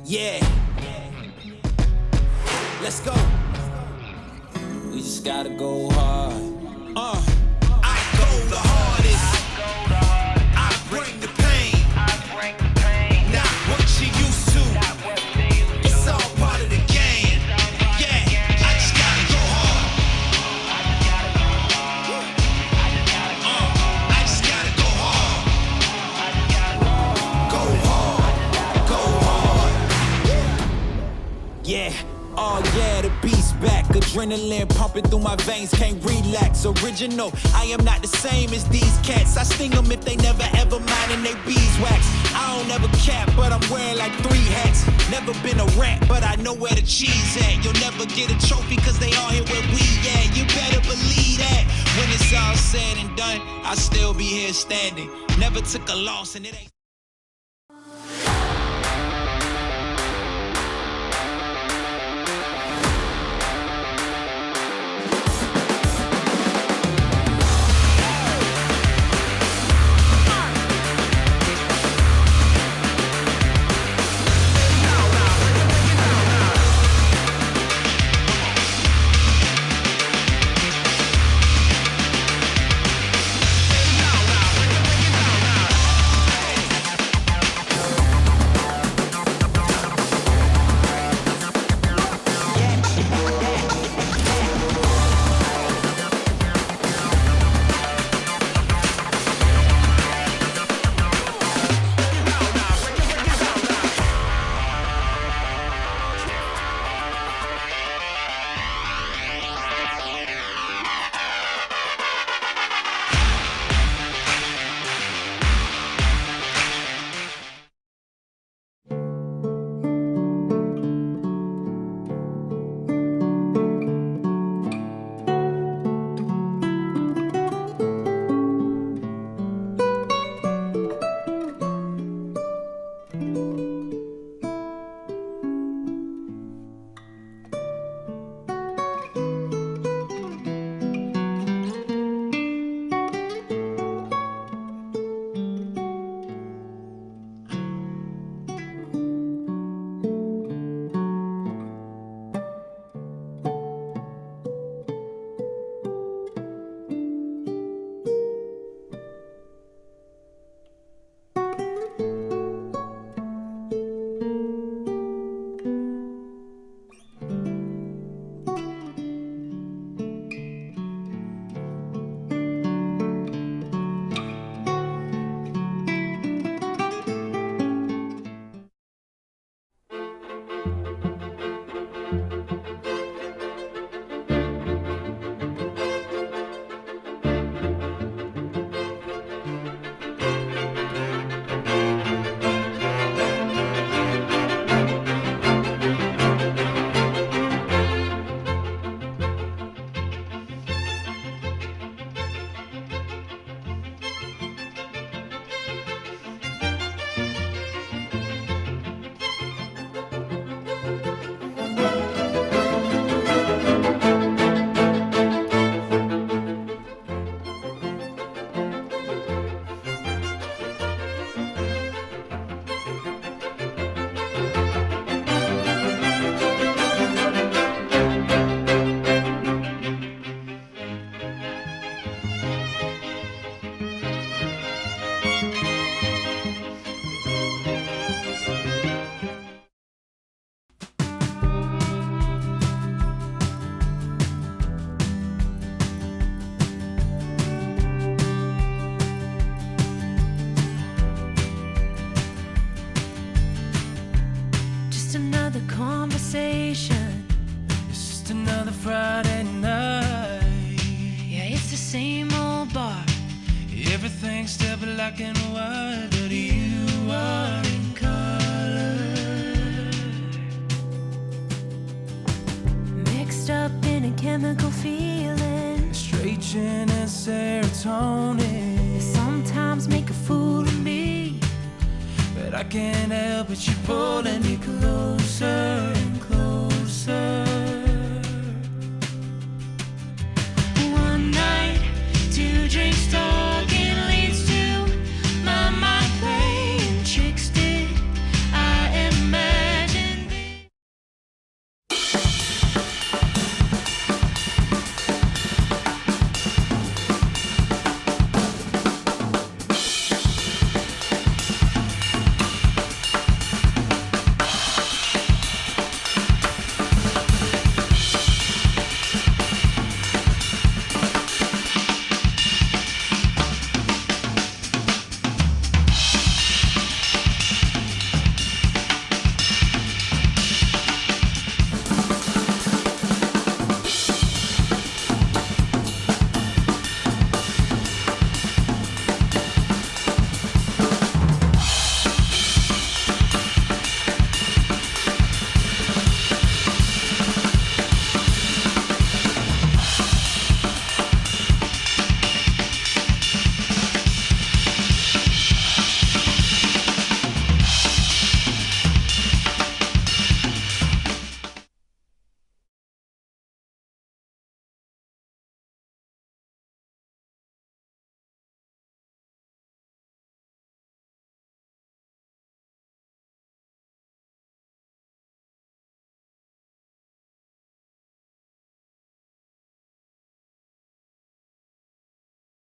Yeah. Let's go. We just gotta go hard. I go the hardest. I bring the pain. Not what you used to. It's all part of the game. Yeah, I just gotta go hard. I just gotta go hard. Go hard. Go hard. Yeah. Oh yeah, the beast back. Adrenaline pumping through my veins, can't relax. Original, I am not the same as these cats. I sting them if they never ever mind and they beeswax. I don't ever cap, but I'm wearing like 3 hats. Never been a rat, but I know where the cheese at. You'll never get a trophy cause they all here where we at. You better believe that. When it's all said and done, I'll still be here standing. Never took a loss and it ain't. Conversation. It's just another Friday night. Yeah, it's the same old bar. Everything's still black and white, but you are in color. Mixed up in a chemical feeling, Estrogen and serotonin. they sometimes make a fool of me, But I can't help it, you're pulling me closer.